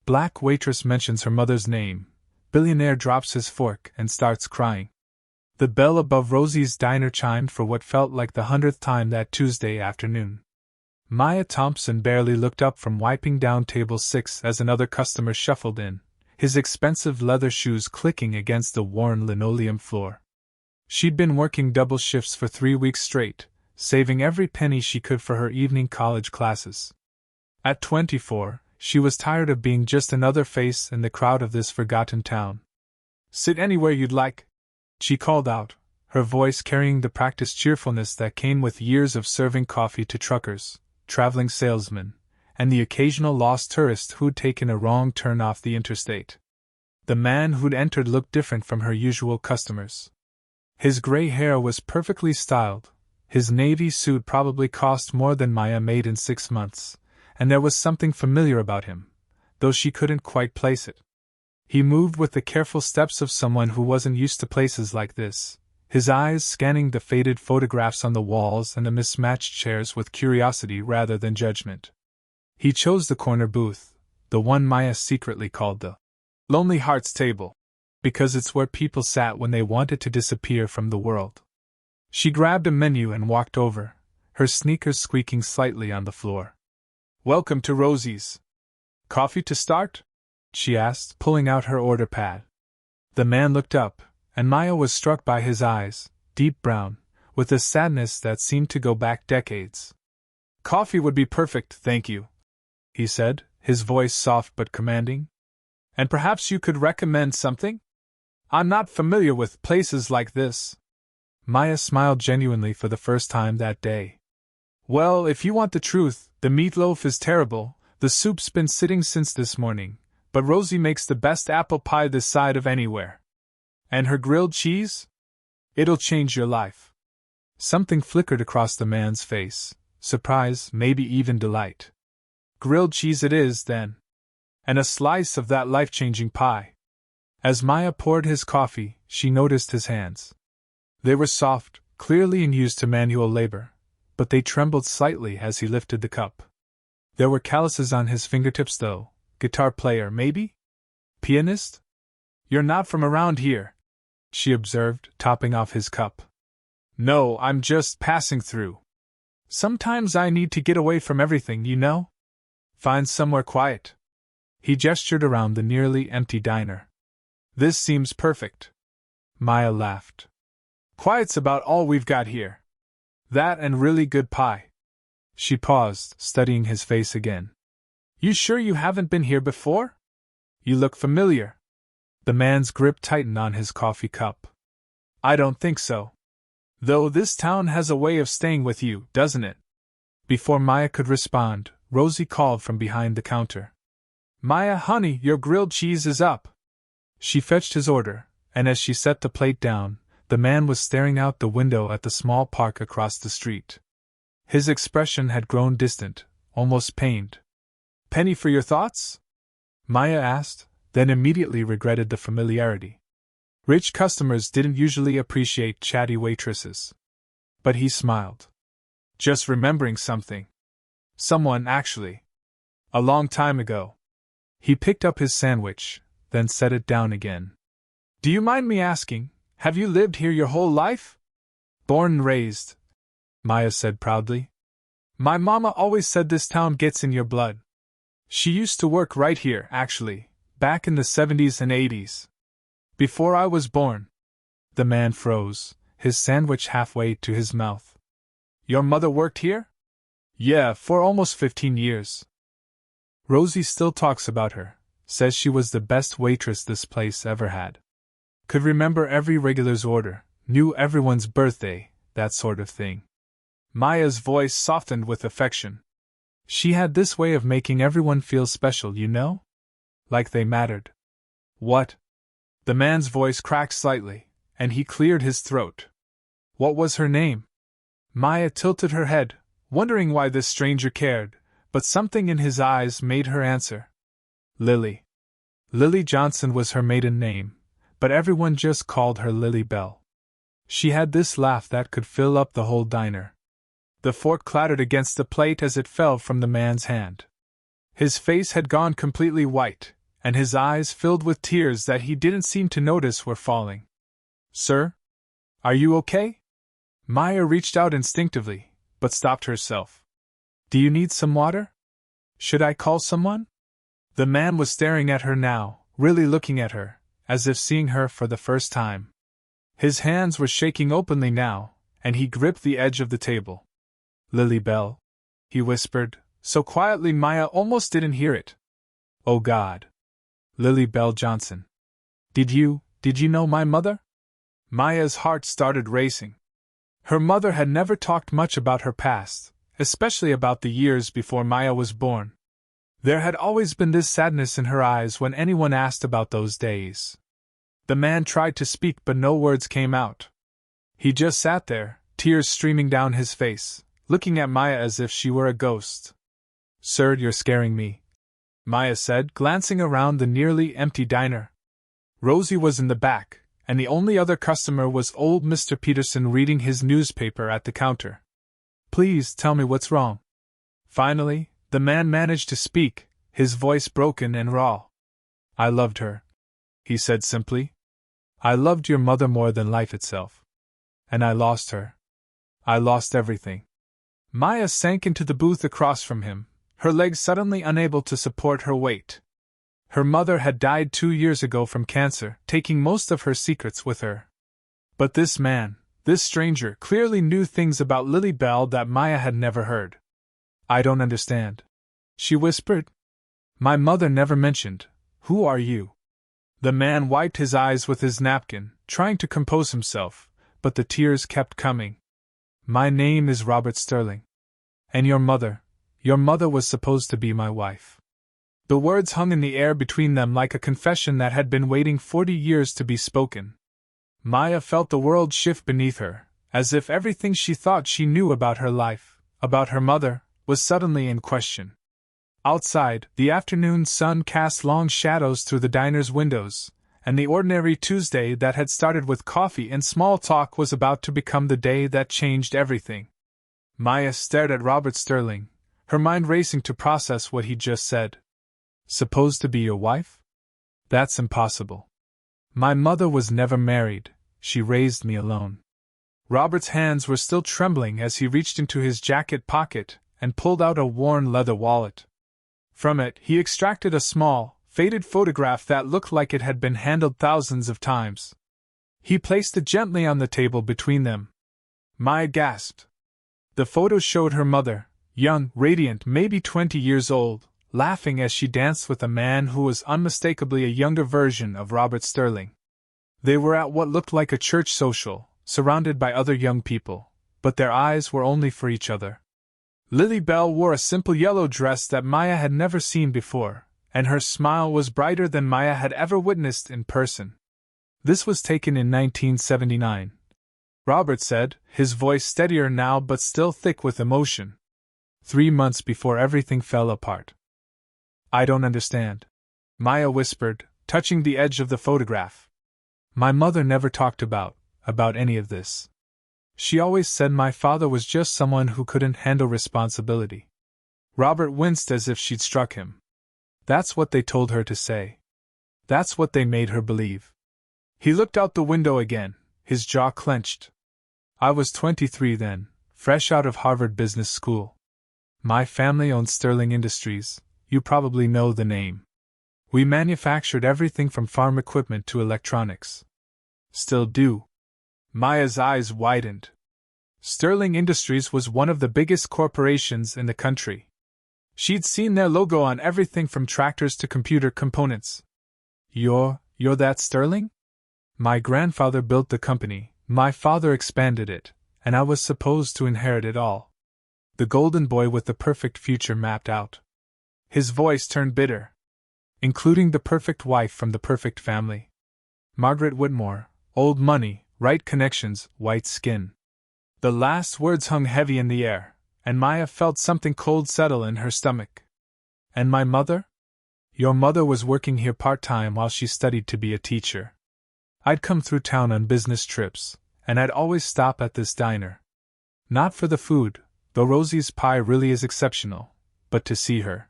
Black waitress mentions her mother's name. Billionaire drops his fork and starts crying. The bell above Rosie's diner chimed for what felt like the 100th time that Tuesday afternoon. Maya Thompson barely looked up from wiping down table 6 as another customer shuffled in, his expensive leather shoes clicking against the worn linoleum floor. She'd been working double shifts for 3 weeks straight, saving every penny she could for her evening college classes. At 24, she was tired of being just another face in the crowd of this forgotten town. "Sit anywhere you'd like," she called out, her voice carrying the practiced cheerfulness that came with years of serving coffee to truckers, traveling salesmen, and the occasional lost tourist who'd taken a wrong turn off the interstate. The man who'd entered looked different from her usual customers. His gray hair was perfectly styled, his navy suit probably cost more than Maya made in 6 months, and there was something familiar about him, though she couldn't quite place it. He moved with the careful steps of someone who wasn't used to places like this, his eyes scanning the faded photographs on the walls and the mismatched chairs with curiosity rather than judgment. He chose the corner booth, the one Maya secretly called the Lonely Hearts table, because it's where people sat when they wanted to disappear from the world. She grabbed a menu and walked over, her sneakers squeaking slightly on the floor. "Welcome to Rosie's. Coffee to start?" she asked, pulling out her order pad. The man looked up, and Maya was struck by his eyes, deep brown, with a sadness that seemed to go back decades. "Coffee would be perfect, thank you," he said, his voice soft but commanding. "And perhaps you could recommend something? I'm not familiar with places like this." Maya smiled genuinely for the first time that day. "Well, if you want the truth, the meatloaf is terrible, the soup's been sitting since this morning, but Rosie makes the best apple pie this side of anywhere. And her grilled cheese? It'll change your life." Something flickered across the man's face, surprise, maybe even delight. "Grilled cheese it is, then. And a slice of that life-changing pie." As Maya poured his coffee, she noticed his hands. They were soft, clearly unused to manual labor, but they trembled slightly as he lifted the cup. There were calluses on his fingertips though. Guitar player, maybe? Pianist? "You're not from around here," she observed, topping off his cup. "No, I'm just passing through. Sometimes I need to get away from everything, you know? Find somewhere quiet." He gestured around the nearly empty diner. "This seems perfect." Maya laughed. "Quiet's about all we've got here. That and really good pie." She paused, studying his face again. "You sure you haven't been here before? You look familiar." The man's grip tightened on his coffee cup. "I don't think so. Though this town has a way of staying with you, doesn't it?" Before Maya could respond, Rosie called from behind the counter. "Maya, honey, your grilled cheese is up." She fetched his order, and as she set the plate down, the man was staring out the window at the small park across the street. His expression had grown distant, almost pained. "Penny for your thoughts?" Maya asked, then immediately regretted the familiarity. Rich customers didn't usually appreciate chatty waitresses. But he smiled. "Just remembering something. Someone, actually. A long time ago." He picked up his sandwich, then set it down again. "Do you mind me asking, have you lived here your whole life?" "Born and raised," Maya said proudly. "My mama always said this town gets in your blood. She used to work right here, actually, back in the 70s and 80s. Before I was born." The man froze, his sandwich halfway to his mouth. "Your mother worked here?" "Yeah, for almost 15 years. Rosie still talks about her, says she was the best waitress this place ever had. Could remember every regular's order, knew everyone's birthday, that sort of thing." Maya's voice softened with affection. She had this way of making everyone feel special, you know? Like they mattered. "What?" The man's voice cracked slightly, and he cleared his throat. "What was her name?" Maya tilted her head, wondering why this stranger cared, but something in his eyes made her answer. "Lily." Lily Johnson was her maiden name, but everyone just called her Lily Bell. She had this laugh that could fill up the whole diner. The fork clattered against the plate as it fell from the man's hand. His face had gone completely white, and his eyes filled with tears that he didn't seem to notice were falling. "Sir? Are you okay?" Maya reached out instinctively, but stopped herself. "Do you need some water? Should I call someone?" The man was staring at her now, really looking at her, as if seeing her for the first time. His hands were shaking openly now, and he gripped the edge of the table. "Lily Bell," he whispered, so quietly Maya almost didn't hear it. "Oh God. Lily Bell Johnson. Did you know my mother?" Maya's heart started racing. Her mother had never talked much about her past, especially about the years before Maya was born. There had always been this sadness in her eyes when anyone asked about those days. The man tried to speak, but no words came out. He just sat there, tears streaming down his face, looking at Maya as if she were a ghost. "Sir, you're scaring me," Maya said, glancing around the nearly empty diner. Rosie was in the back, and the only other customer was old Mr. Peterson reading his newspaper at the counter. "Please tell me what's wrong." Finally, the man managed to speak, his voice broken and raw. "I loved her," he said simply. "I loved your mother more than life itself. And I lost her. I lost everything." Maya sank into the booth across from him, her legs suddenly unable to support her weight. Her mother had died 2 years ago from cancer, taking most of her secrets with her. But this man, this stranger, clearly knew things about Lily Bell that Maya had never heard. "I don't understand," she whispered. "My mother never mentioned. Who are you?" The man wiped his eyes with his napkin, trying to compose himself, but the tears kept coming. "My name is Robert Sterling. And your mother was supposed to be my wife." The words hung in the air between them like a confession that had been waiting 40 years to be spoken. Maya felt the world shift beneath her, as if everything she thought she knew about her life, about her mother, was suddenly in question. Outside, the afternoon sun cast long shadows through the diner's windows, and the ordinary Tuesday that had started with coffee and small talk was about to become the day that changed everything. Maya stared at Robert Sterling, her mind racing to process what he'd just said. "Supposed to be your wife? That's impossible. My mother was never married, she raised me alone." Robert's hands were still trembling as he reached into his jacket pocket and pulled out a worn leather wallet. From it, he extracted a small, faded photograph that looked like it had been handled thousands of times. He placed it gently on the table between them. Maya gasped. The photo showed her mother, young, radiant, maybe 20 years old, laughing as she danced with a man who was unmistakably a younger version of Robert Sterling. They were at what looked like a church social, surrounded by other young people, but their eyes were only for each other. Lily Bell wore a simple yellow dress that Maya had never seen before, and her smile was brighter than Maya had ever witnessed in person. "This was taken in 1979. Robert said, his voice steadier now but still thick with emotion. 3 months before everything fell apart." "I don't understand," Maya whispered, touching the edge of the photograph. "My mother never talked about any of this. She always said my father was just someone who couldn't handle responsibility." Robert winced as if she'd struck him. That's what they told her to say. That's what they made her believe. He looked out the window again, his jaw clenched. "I was 23 then, fresh out of Harvard Business School. My family owned Sterling Industries, you probably know the name. We manufactured everything from farm equipment to electronics. Still do." Maya's eyes widened. Sterling Industries was one of the biggest corporations in the country. She'd seen their logo on everything from tractors to computer components. You're that Sterling?" "My grandfather built the company, my father expanded it, and I was supposed to inherit it all. The golden boy with the perfect future mapped out." His voice turned bitter. "Including the perfect wife from the perfect family. Margaret Whitmore, old money, right connections, white skin." The last words hung heavy in the air, and Maya felt something cold settle in her stomach. "And my mother?" "Your mother was working here part-time while she studied to be a teacher. I'd come through town on business trips, and I'd always stop at this diner. Not for the food, though Rosie's pie really is exceptional, but to see her."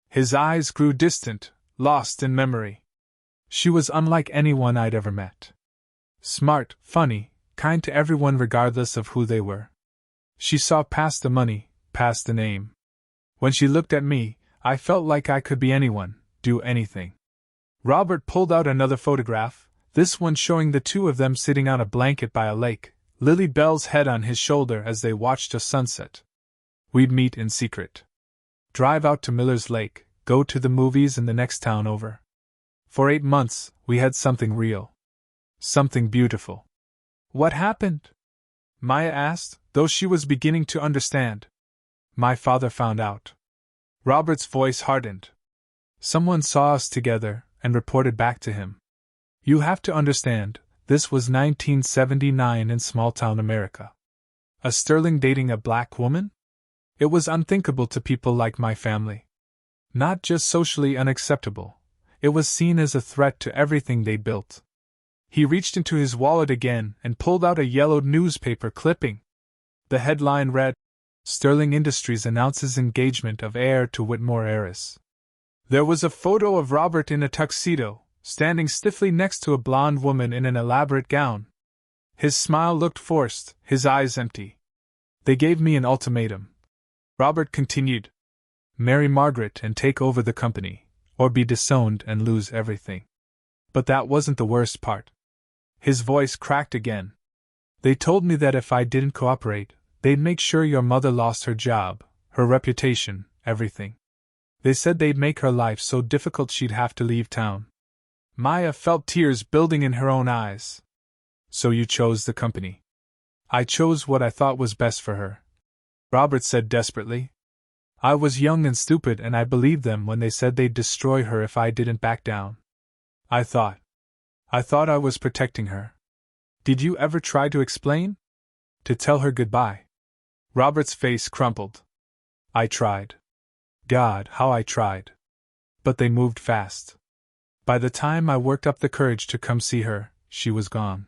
His eyes grew distant, lost in memory. She was unlike anyone I'd ever met. Smart, funny, kind to everyone regardless of who they were. She saw past the money, past the name. When she looked at me, I felt like I could be anyone, do anything. Robert pulled out another photograph, this one showing the two of them sitting on a blanket by a lake, Lily Bell's head on his shoulder as they watched a sunset. We'd meet in secret. Drive out to Miller's Lake, go to the movies in the next town over. For 8 months, we had something real. Something beautiful. What happened? Maya asked, though she was beginning to understand. My father found out. Robert's voice hardened. Someone saw us together and reported back to him. You have to understand, this was 1979 in small-town America. A Sterling dating a black woman? It was unthinkable to people like my family. Not just socially unacceptable, it was seen as a threat to everything they built. He reached into his wallet again and pulled out a yellowed newspaper clipping. The headline read, Sterling Industries announces engagement of heir to Whitmore heiress. There was a photo of Robert in a tuxedo, standing stiffly next to a blonde woman in an elaborate gown. His smile looked forced, his eyes empty. They gave me an ultimatum. Robert continued. Marry Margaret and take over the company, or be disowned and lose everything. But that wasn't the worst part. His voice cracked again. They told me that if I didn't cooperate, they'd make sure your mother lost her job, her reputation, everything. They said they'd make her life so difficult she'd have to leave town. Maya felt tears building in her own eyes. So you chose the company. I chose what I thought was best for her. Robert said desperately. I was young and stupid and I believed them when they said they'd destroy her if I didn't back down. I thought I was protecting her. Did you ever try to explain? To tell her goodbye? Robert's face crumpled. I tried. God, how I tried. But they moved fast. By the time I worked up the courage to come see her, she was gone.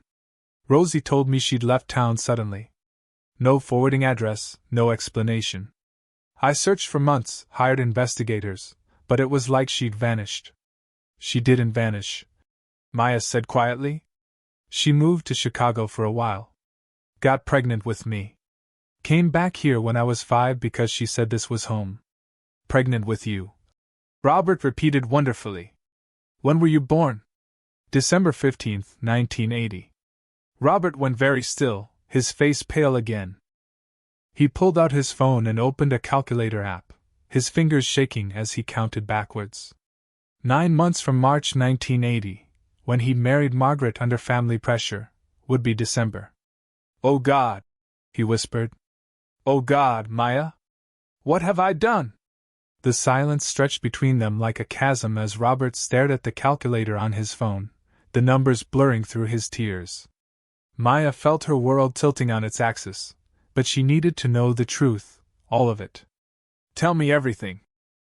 Rosie told me she'd left town suddenly. No forwarding address, no explanation. I searched for months, hired investigators, but it was like she'd vanished. She didn't vanish, Maya said quietly. She moved to Chicago for a while. Got pregnant with me. Came back here when I was 5 because she said this was home. Pregnant with you. Robert repeated wonderfully. When were you born? December 15th, 1980. Robert went very still, his face pale again. He pulled out his phone and opened a calculator app, his fingers shaking as he counted backwards. 9 months from March 1980, when he married Margaret under family pressure, would be December. Oh God, he whispered. Oh God, Maya? What have I done? The silence stretched between them like a chasm as Robert stared at the calculator on his phone, the numbers blurring through his tears. Maya felt her world tilting on its axis, but she needed to know the truth, all of it. Tell me everything,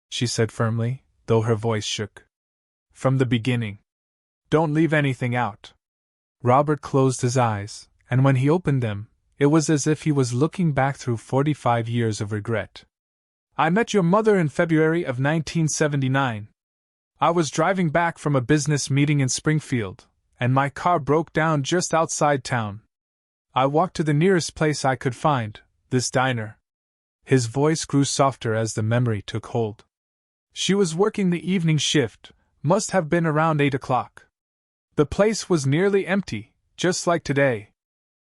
she said firmly, though her voice shook. From the beginning. Don't leave anything out. Robert closed his eyes, and when he opened them, it was as if he was looking back through 45 years of regret. I met your mother in February of 1979. I was driving back from a business meeting in Springfield, and my car broke down just outside town. I walked to the nearest place I could find, this diner. His voice grew softer as the memory took hold. She was working the evening shift, must have been around 8 o'clock. The place was nearly empty, just like today.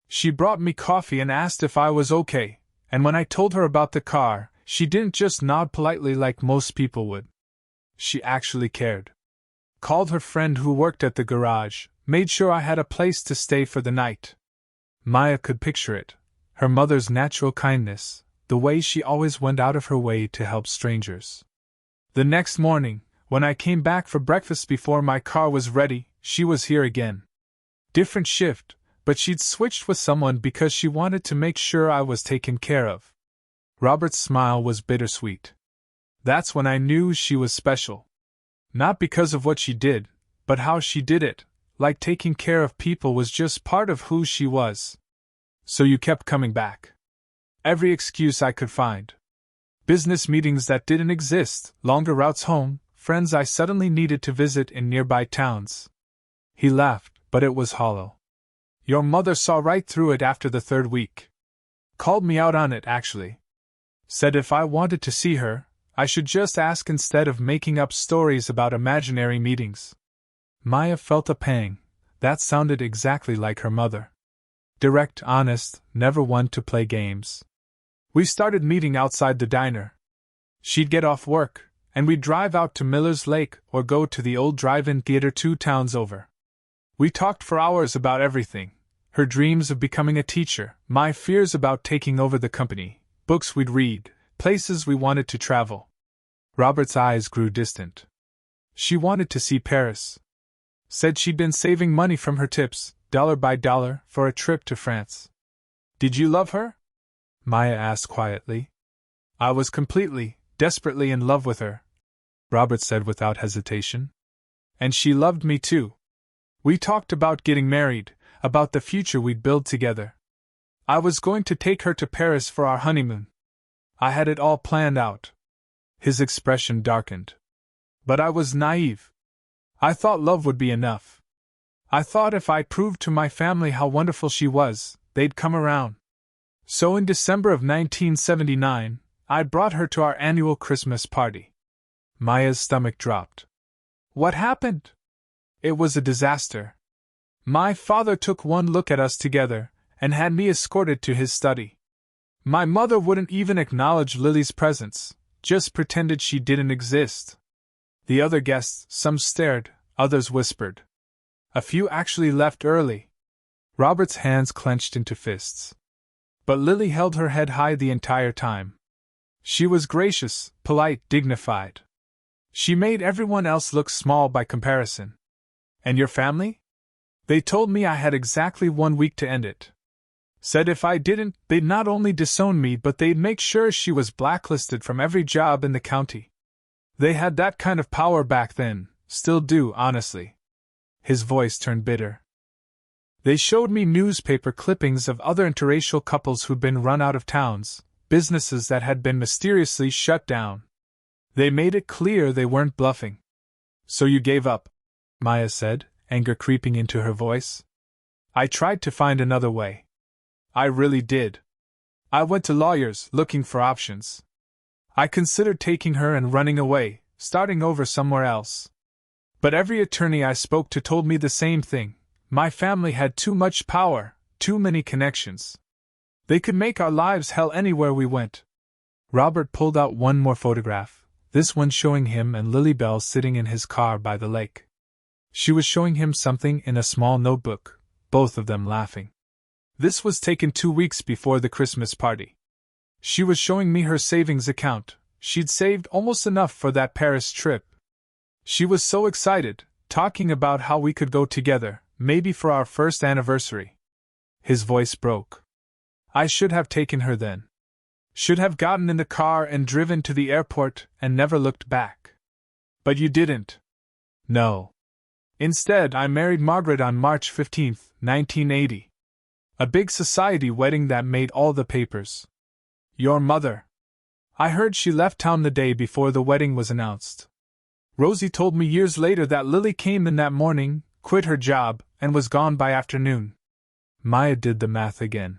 She brought me coffee and asked if I was okay, and when I told her about the car, she didn't just nod politely like most people would. She actually cared. Called her friend who worked at the garage, made sure I had a place to stay for the night. Maya could picture it, her mother's natural kindness, the way she always went out of her way to help strangers. The next morning, when I came back for breakfast before my car was ready, she was here again. Different shift, but she'd switched with someone because she wanted to make sure I was taken care of. Robert's smile was bittersweet. That's when I knew she was special. Not because of what she did, but how she did it, like taking care of people was just part of who she was. So you kept coming back. Every excuse I could find. Business meetings that didn't exist, longer routes home, friends I suddenly needed to visit in nearby towns. He laughed, but it was hollow. Your mother saw right through it after the third week. Called me out on it, actually. Said if I wanted to see her, I should just ask instead of making up stories about imaginary meetings. Maya felt a pang. That sounded exactly like her mother. Direct, honest, never one to play games. We started meeting outside the diner. She'd get off work, and we'd drive out to Miller's Lake or go to the old drive-in theater 2 towns over. We talked for hours about everything. Her dreams of becoming a teacher, my fears about taking over the company, books we'd read, places we wanted to travel. Robert's eyes grew distant. She wanted to see Paris. Said she'd been saving money from her tips, dollar by dollar, for a trip to France. Did you love her? Maya asked quietly. I was completely, desperately in love with her, Robert said without hesitation. And she loved me too. We talked about getting married, about the future we'd build together. I was going to take her to Paris for our honeymoon. I had it all planned out. His expression darkened. But I was naive. I thought love would be enough. I thought if I proved to my family how wonderful she was, they'd come around. So in December of 1979, I brought her to our annual Christmas party. Maya's stomach dropped. What happened? It was a disaster. My father took one look at us together, and had me escorted to his study. My mother wouldn't even acknowledge Lily's presence, just pretended she didn't exist. The other guests, some stared, others whispered. A few actually left early. Robert's hands clenched into fists. But Lily held her head high the entire time. She was gracious, polite, dignified. She made everyone else look small by comparison. And your family? They told me I had exactly 1 week to end it. Said if I didn't, they'd not only disown me but they'd make sure she was blacklisted from every job in the county. They had that kind of power back then, still do, honestly. His voice turned bitter. They showed me newspaper clippings of other interracial couples who'd been run out of towns, businesses that had been mysteriously shut down. They made it clear they weren't bluffing. So you gave up, Maya said, anger creeping into her voice. I tried to find another way. I really did. I went to lawyers, looking for options. I considered taking her and running away, starting over somewhere else. But every attorney I spoke to told me the same thing. My family had too much power, too many connections. They could make our lives hell anywhere we went. Robert pulled out one more photograph, this one showing him and Lily Bell sitting in his car by the lake. She was showing him something in a small notebook, both of them laughing. This was taken 2 weeks before the Christmas party. She was showing me her savings account. She'd saved almost enough for that Paris trip. She was so excited, talking about how we could go together, maybe for our first anniversary. His voice broke. I should have taken her then. Should have gotten in the car and driven to the airport and never looked back. But you didn't. No. Instead, I married Margaret on March 15, 1980. A big society wedding that made all the papers. Your mother. I heard she left town the day before the wedding was announced. Rosie told me years later that Lily came in that morning, quit her job, and was gone by afternoon. Maya did the math again.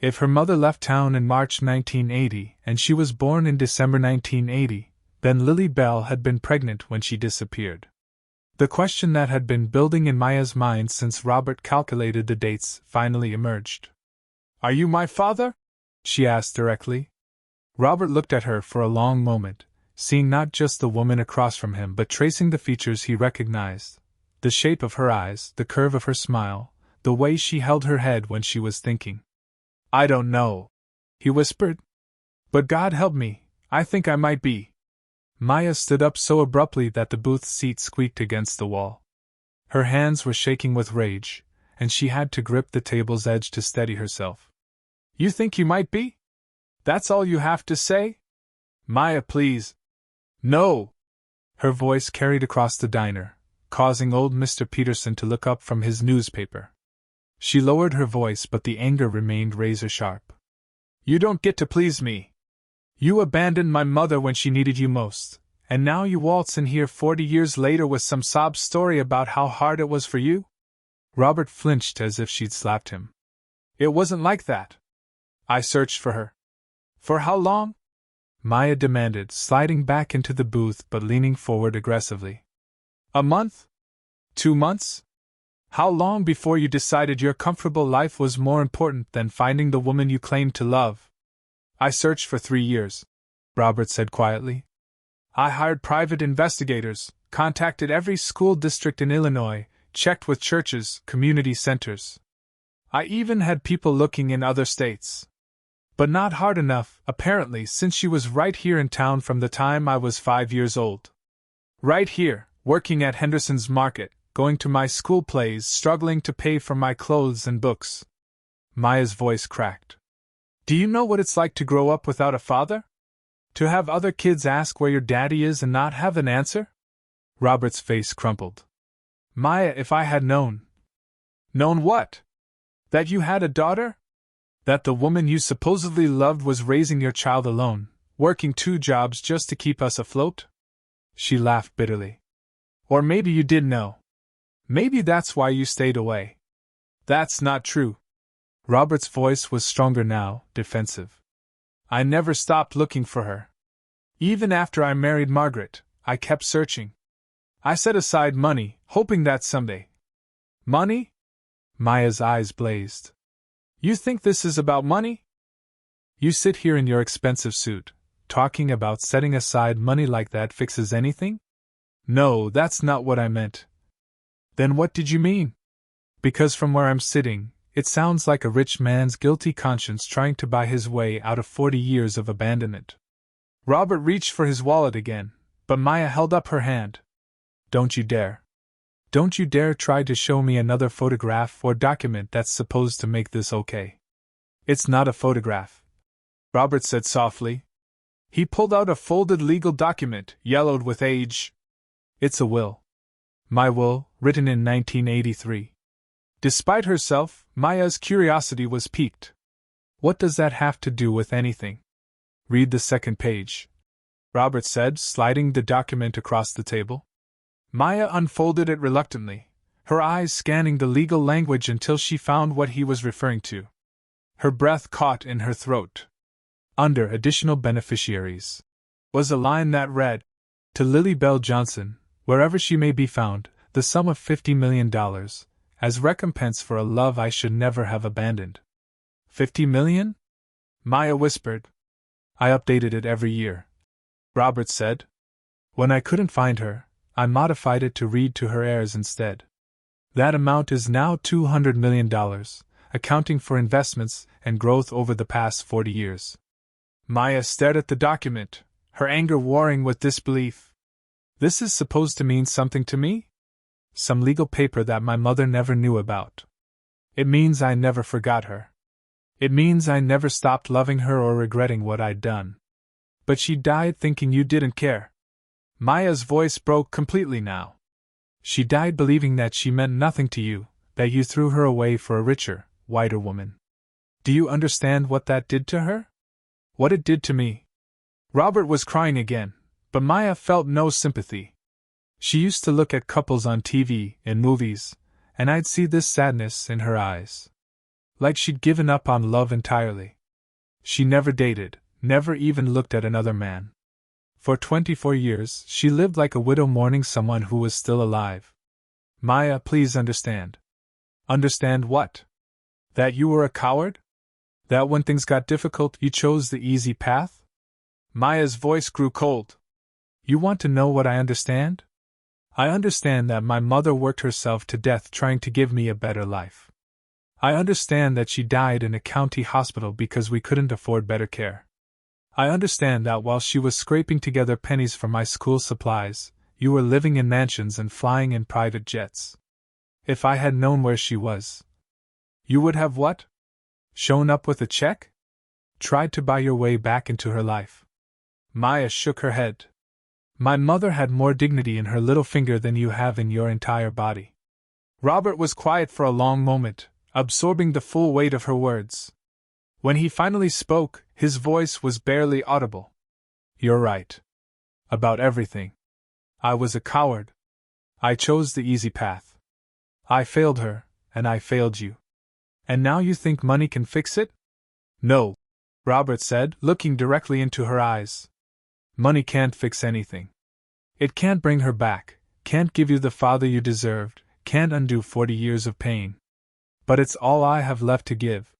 If her mother left town in March 1980 and she was born in December 1980, then Lily Bell had been pregnant when she disappeared. The question that had been building in Maya's mind since Robert calculated the dates finally emerged. Are you my father? She asked directly. Robert looked at her for a long moment, seeing not just the woman across from him but tracing the features he recognized. The shape of her eyes, the curve of her smile, the way she held her head when she was thinking. I don't know, he whispered. But God help me, I think I might be. Maya stood up so abruptly that the booth seat squeaked against the wall. Her hands were shaking with rage, and she had to grip the table's edge to steady herself. You think you might be? That's all you have to say? Maya, please. No! Her voice carried across the diner, causing old Mr. Peterson to look up from his newspaper. She lowered her voice, but the anger remained razor-sharp. You don't get to please me. You abandoned my mother when she needed you most, And now you waltz in here 40 years later with some sob story about how hard it was for you? Robert flinched as if she'd slapped him. It wasn't like that. I searched for her. For how long? Maya demanded, sliding back into the booth but leaning forward aggressively. A month? 2 months? How long before you decided your comfortable life was more important than finding the woman you claimed to love? I searched for 3 years, Robert said quietly. I hired private investigators, contacted every school district in Illinois, checked with churches, community centers. I even had people looking in other states. But not hard enough, apparently, since she was right here in town from the time I was 5 years old. Right here, working at Henderson's Market, going to my school plays, struggling to pay for my clothes and books. Maya's voice cracked. Do you know what it's like to grow up without a father? To have other kids ask where your daddy is and not have an answer? Robert's face crumpled. Maya, if I had known. Known what? That you had a daughter? That the woman you supposedly loved was raising your child alone, working 2 jobs just to keep us afloat? She laughed bitterly. Or maybe you did know. Maybe that's why you stayed away. That's not true. Robert's voice was stronger now, defensive. I never stopped looking for her. Even after I married Margaret, I kept searching. I set aside money, hoping that someday. Money? Maya's eyes blazed. You think this is about money? You sit here in your expensive suit, talking about setting aside money like that fixes anything? No, that's not what I meant. Then what did you mean? Because from where I'm sitting, it sounds like a rich man's guilty conscience trying to buy his way out of 40 years of abandonment. Robert reached for his wallet again, but Maya held up her hand. Don't you dare. Don't you dare try to show me another photograph or document that's supposed to make this okay. It's not a photograph, Robert said softly. He pulled out a folded legal document, yellowed with age. It's a will. My will, written in 1983. Despite herself, Maya's curiosity was piqued. What does that have to do with anything? Read the second page, Robert said, sliding the document across the table. Maya unfolded it reluctantly, her eyes scanning the legal language until she found what he was referring to. Her breath caught in her throat. Under additional beneficiaries was a line that read, To Lily Bell Johnson, wherever she may be found, the sum of $50 million, as recompense for a love I should never have abandoned. 50 million? Maya whispered. I updated it every year, Robert said. When I couldn't find her, I modified it to read to her heirs instead. That amount is now $200 million, accounting for investments and growth over the past 40 years. Maya stared at the document, her anger warring with disbelief. This is supposed to mean something to me? Some legal paper that my mother never knew about. It means I never forgot her. It means I never stopped loving her or regretting what I'd done. But she died thinking you didn't care. Maya's voice broke completely now. She died believing that she meant nothing to you, that you threw her away for a richer, whiter woman. Do you understand what that did to her? What it did to me? Robert was crying again, but Maya felt no sympathy. She used to look at couples on TV, in movies, and I'd see this sadness in her eyes. Like she'd given up on love entirely. She never dated, never even looked at another man. For 24 years, she lived like a widow mourning someone who was still alive. Maya, please understand. Understand what? That you were a coward? That when things got difficult, you chose the easy path? Maya's voice grew cold. You want to know what I understand? I understand that my mother worked herself to death trying to give me a better life. I understand that she died in a county hospital because we couldn't afford better care. I understand that while she was scraping together pennies for my school supplies, you were living in mansions and flying in private jets. If I had known where she was, you would have what? Shown up with a check? Tried to buy your way back into her life. Maya shook her head. My mother had more dignity in her little finger than you have in your entire body. Robert was quiet for a long moment, absorbing the full weight of her words. When he finally spoke, his voice was barely audible. You're right. About everything. I was a coward. I chose the easy path. I failed her, and I failed you. And now you think money can fix it? No, Robert said, looking directly into her eyes. Money can't fix anything. It can't bring her back, can't give you the father you deserved, can't undo 40 years of pain. But it's all I have left to give.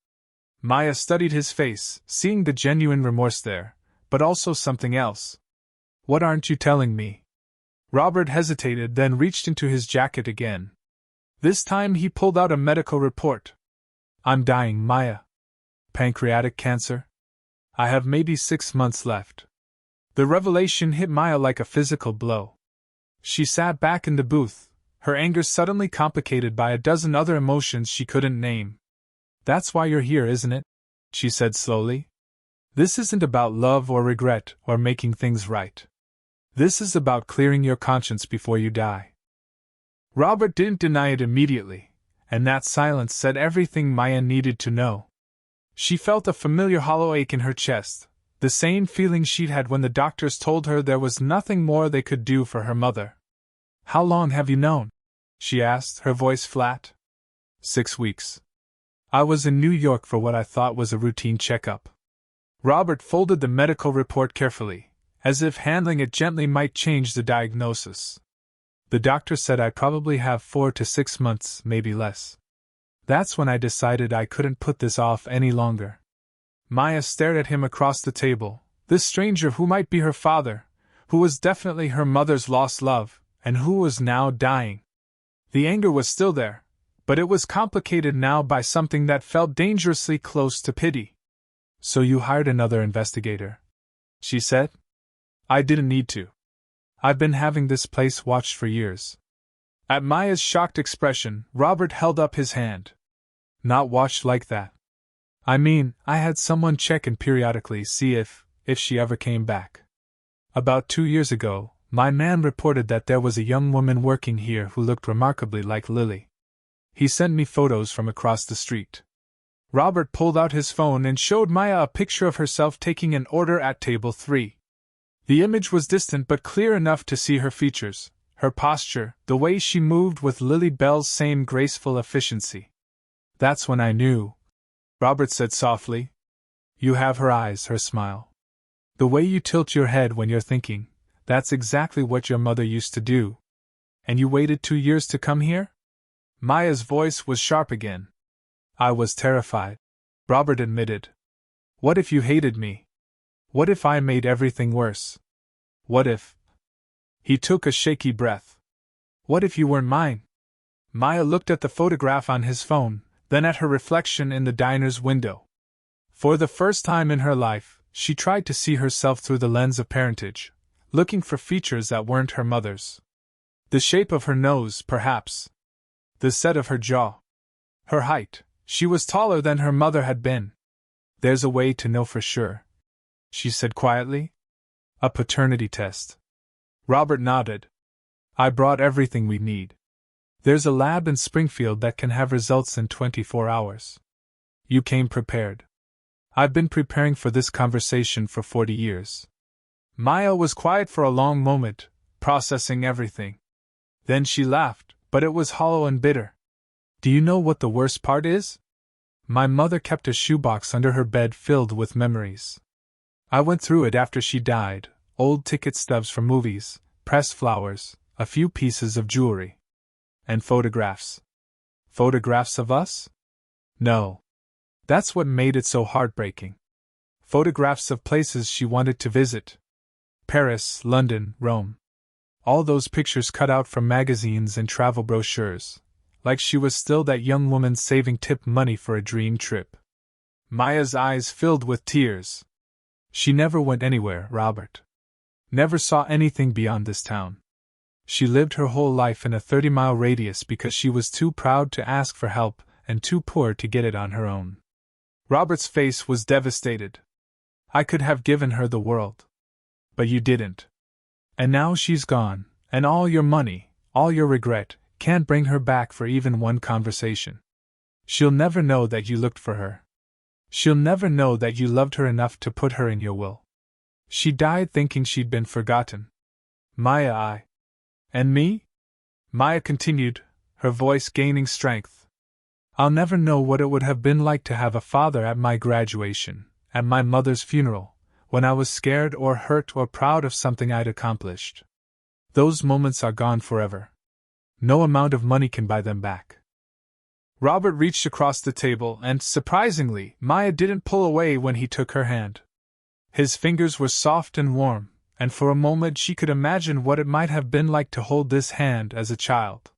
Maya studied his face, seeing the genuine remorse there, but also something else. What aren't you telling me? Robert hesitated, then reached into his jacket again. This time he pulled out a medical report. I'm dying, Maya. Pancreatic cancer? I have maybe 6 months left. The revelation hit Maya like a physical blow. She sat back in the booth, her anger suddenly complicated by a dozen other emotions she couldn't name. That's why you're here, isn't it? She said slowly. This isn't about love or regret or making things right. This is about clearing your conscience before you die. Robert didn't deny it immediately, and that silence said everything Maya needed to know. She felt a familiar hollow ache in her chest, the same feeling she'd had when the doctors told her there was nothing more they could do for her mother. How long have you known? She asked, her voice flat. 6 weeks. I was in New York for what I thought was a routine checkup. Robert folded the medical report carefully, as if handling it gently might change the diagnosis. The doctor said I'd probably have 4 to 6 months, maybe less. That's when I decided I couldn't put this off any longer. Maya stared at him across the table, this stranger who might be her father, who was definitely her mother's lost love, and who was now dying. The anger was still there, but it was complicated now by something that felt dangerously close to pity. So you hired another investigator? She said. I didn't need to. I've been having this place watched for years. At Maya's shocked expression, Robert held up his hand. Not watched like that. I mean, I had someone check in periodically, see if she ever came back. About 2 years ago, my man reported that there was a young woman working here who looked remarkably like Lily. He sent me photos from across the street. Robert pulled out his phone and showed Maya a picture of herself taking an order at table 3. The image was distant but clear enough to see her features, her posture, the way she moved with Lily Bell's same graceful efficiency. That's when I knew, Robert said softly. You have her eyes, her smile. The way you tilt your head when you're thinking, that's exactly what your mother used to do. And you waited 2 years to come here? Maya's voice was sharp again. I was terrified, Robert admitted. What if you hated me? What if I made everything worse? What if... He took a shaky breath. What if you weren't mine? Maya looked at the photograph on his phone, then at her reflection in the diner's window. For the first time in her life, she tried to see herself through the lens of parentage, looking for features that weren't her mother's. The shape of her nose, perhaps. The set of her jaw. Her height. She was taller than her mother had been. There's a way to know for sure, she said quietly. A paternity test. Robert nodded. I brought everything we need. There's a lab in Springfield that can have results in 24 hours. You came prepared. I've been preparing for this conversation for 40 years. Maya was quiet for a long moment, processing everything. Then she laughed, but it was hollow and bitter. Do you know what the worst part is? My mother kept a shoebox under her bed filled with memories. I went through it after she died, old ticket stubs from movies, pressed flowers, a few pieces of jewelry. And photographs. Photographs of us? No. That's what made it so heartbreaking. Photographs of places she wanted to visit. Paris, London, Rome. All those pictures cut out from magazines and travel brochures, like she was still that young woman saving tip money for a dream trip. Maya's eyes filled with tears. She never went anywhere, Robert. Never saw anything beyond this town. She lived her whole life in a 30-mile radius because she was too proud to ask for help and too poor to get it on her own. Robert's face was devastated. I could have given her the world. But you didn't. And now she's gone, and all your money, all your regret, can't bring her back for even one conversation. She'll never know that you looked for her. She'll never know that you loved her enough to put her in your will. She died thinking she'd been forgotten, Maya. And me? Maya continued, her voice gaining strength. I'll never know what it would have been like to have a father at my graduation, at my mother's funeral, when I was scared or hurt or proud of something I'd accomplished. Those moments are gone forever. No amount of money can buy them back. Robert reached across the table and, surprisingly, Maya didn't pull away when he took her hand. His fingers were soft and warm, and for a moment she could imagine what it might have been like to hold this hand as a child.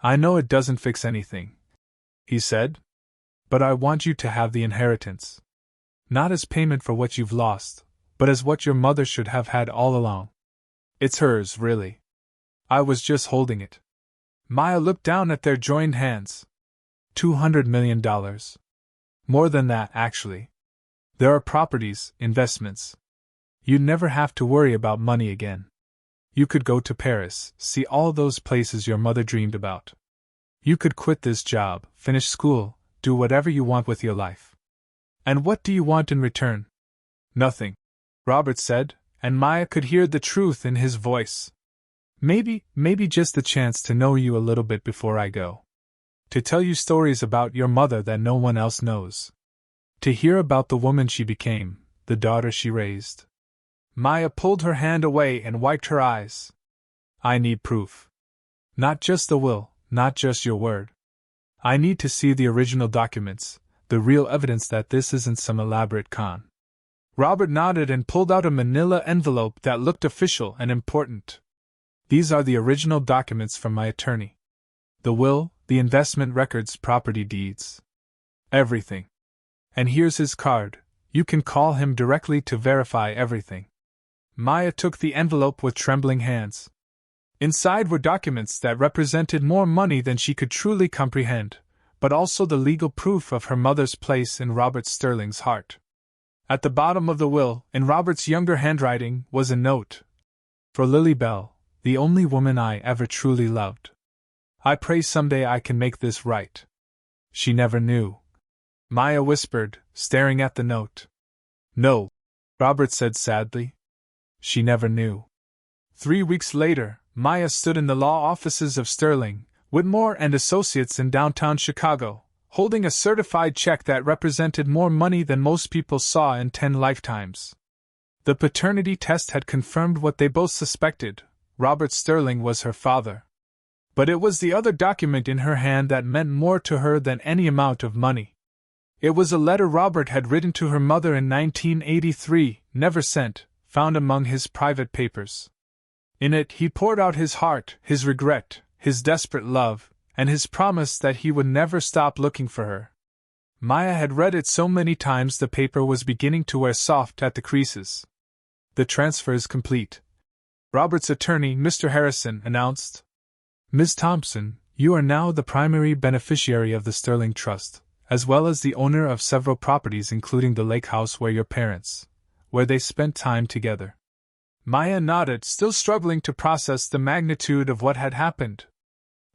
I know it doesn't fix anything, he said, but I want you to have the inheritance. Not as payment for what you've lost, but as what your mother should have had all along. It's hers, really. I was just holding it. Maya looked down at their joined hands. $200 million. More than that, actually. There are properties, investments. You'd never have to worry about money again. You could go to Paris, see all those places your mother dreamed about. You could quit this job, finish school, do whatever you want with your life. And what do you want in return? Nothing, Robert said, and Maya could hear the truth in his voice. Maybe just the chance to know you a little bit before I go. To tell you stories about your mother that no one else knows. To hear about the woman she became, the daughter she raised. Maya pulled her hand away and wiped her eyes. I need proof. Not just the will, not just your word. I need to see the original documents, the real evidence that this isn't some elaborate con. Robert nodded and pulled out a manila envelope that looked official and important. These are the original documents from my attorney. The will, the investment records, property deeds. Everything. And here's his card. You can call him directly to verify everything. Maya took the envelope with trembling hands. Inside were documents that represented more money than she could truly comprehend, but also the legal proof of her mother's place in Robert Sterling's heart. At the bottom of the will, in Robert's younger handwriting, was a note. For Lily Bell, the only woman I ever truly loved. I pray someday I can make this right. She never knew. Maya whispered, staring at the note. No, Robert said sadly. She never knew. 3 weeks later, Maya stood in the law offices of Sterling, Whitmore and Associates in downtown Chicago, holding a certified check that represented more money than most people saw in 10 lifetimes. The paternity test had confirmed what they both suspected. Robert Sterling was her father. But it was the other document in her hand that meant more to her than any amount of money. It was a letter Robert had written to her mother in 1983, never sent, found among his private papers. In it he poured out his heart, his regret, his desperate love, and his promise that he would never stop looking for her. Maya had read it so many times the paper was beginning to wear soft at the creases. The transfer is complete, Robert's attorney, Mr. Harrison, announced. Ms. Thompson, you are now the primary beneficiary of the Sterling Trust, as well as the owner of several properties including the lake house where they spent time together. Maya nodded, still struggling to process the magnitude of what had happened.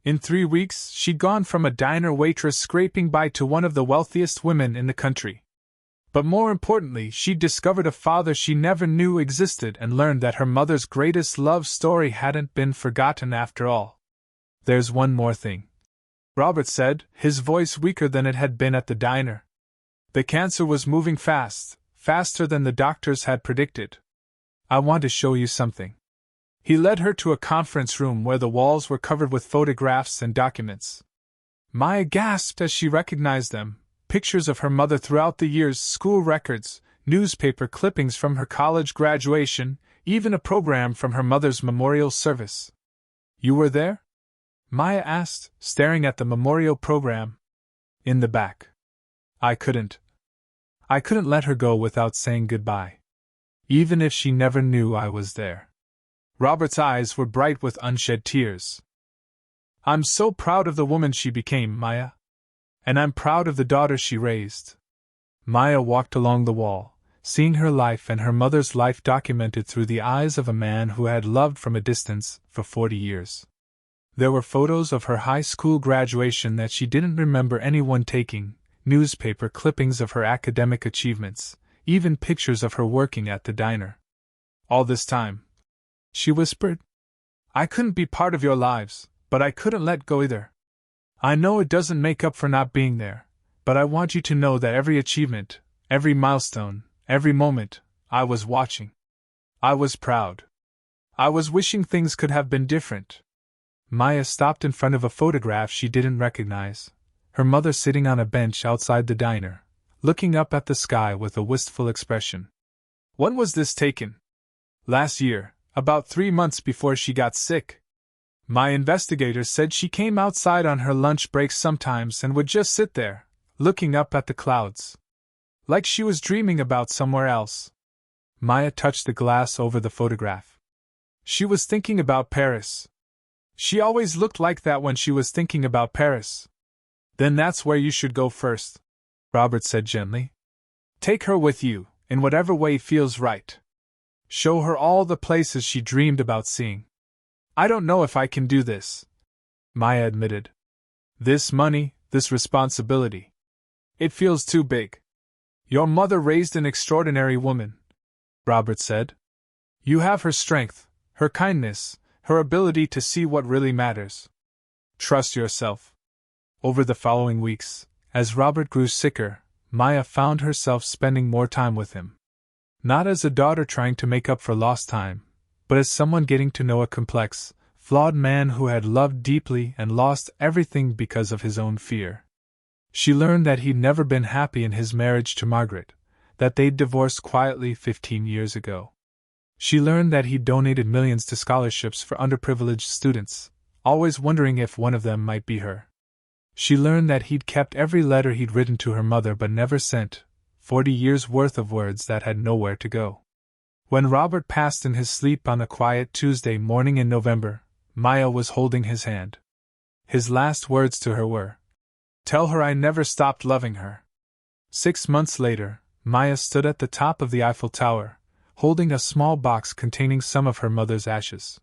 In 3 weeks, she'd gone from a diner waitress scraping by to one of the wealthiest women in the country. But more importantly, she'd discovered a father she never knew existed and learned that her mother's greatest love story hadn't been forgotten after all. There's one more thing, Robert said, his voice weaker than it had been at the diner. The cancer was moving fast, faster than the doctors had predicted. I want to show you something. He led her to a conference room where the walls were covered with photographs and documents. Maya gasped as she recognized them, pictures of her mother throughout the years, school records, newspaper clippings from her college graduation, even a program from her mother's memorial service. You were there? Maya asked, staring at the memorial program. In the back. I couldn't let her go without saying goodbye. Even if she never knew I was there. Robert's eyes were bright with unshed tears. I'm so proud of the woman she became, Maya. And I'm proud of the daughter she raised. Maya walked along the wall, seeing her life and her mother's life documented through the eyes of a man who had loved from a distance for 40 years. There were photos of her high school graduation that she didn't remember anyone taking, newspaper clippings of her academic achievements, even pictures of her working at the diner. All this time, she whispered, I couldn't be part of your lives, but I couldn't let go either. I know it doesn't make up for not being there, but I want you to know that every achievement, every milestone, every moment, I was watching. I was proud. I was wishing things could have been different. Maya stopped in front of a photograph she didn't recognize, her mother sitting on a bench outside the diner, looking up at the sky with a wistful expression. When was this taken? Last year, about 3 months before she got sick. My investigators said she came outside on her lunch breaks sometimes and would just sit there, looking up at the clouds. Like she was dreaming about somewhere else. Maya touched the glass over the photograph. She was thinking about Paris. She always looked like that when she was thinking about Paris. Then that's where you should go first, Robert said gently. Take her with you, in whatever way feels right. Show her all the places she dreamed about seeing. I don't know if I can do this, Maya admitted. This money, this responsibility. It feels too big. Your mother raised an extraordinary woman, Robert said. You have her strength, her kindness, her ability to see what really matters. Trust yourself. Over the following weeks, as Robert grew sicker, Maya found herself spending more time with him. Not as a daughter trying to make up for lost time, but as someone getting to know a complex, flawed man who had loved deeply and lost everything because of his own fear. She learned that he'd never been happy in his marriage to Margaret, that they'd divorced quietly 15 years ago. She learned that he'd donated millions to scholarships for underprivileged students, always wondering if one of them might be her. She learned that he'd kept every letter he'd written to her mother but never sent, 40 years' worth of words that had nowhere to go. When Robert passed in his sleep on a quiet Tuesday morning in November, Maya was holding his hand. His last words to her were, "Tell her I never stopped loving her." 6 months later, Maya stood at the top of the Eiffel Tower, holding a small box containing some of her mother's ashes.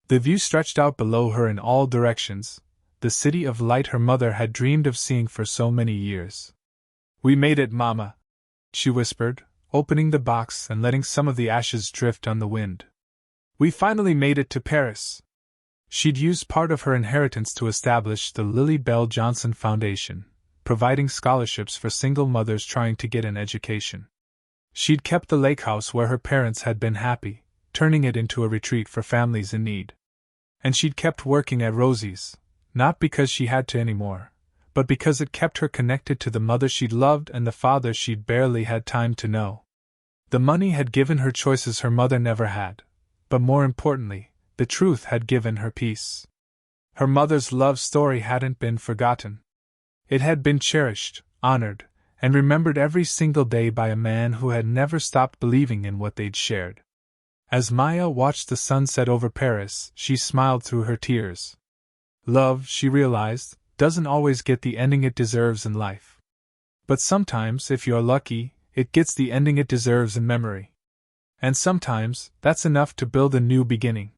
The view stretched out below her in all directions, the city of light her mother had dreamed of seeing for so many years. "We made it, Mama," she whispered, opening the box and letting some of the ashes drift on the wind. "We finally made it to Paris." She'd used part of her inheritance to establish the Lily Bell Johnson Foundation, providing scholarships for single mothers trying to get an education. She'd kept the lake house where her parents had been happy, turning it into a retreat for families in need. And she'd kept working at Rosie's, not because she had to anymore, but because it kept her connected to the mother she'd loved and the father she'd barely had time to know. The money had given her choices her mother never had, but more importantly, the truth had given her peace. Her mother's love story hadn't been forgotten. It had been cherished, honored, and remembered every single day by a man who had never stopped believing in what they'd shared. As Maya watched the sun set over Paris, she smiled through her tears. Love, she realized, doesn't always get the ending it deserves in life. But sometimes, if you're lucky, it gets the ending it deserves in memory. And sometimes, that's enough to build a new beginning.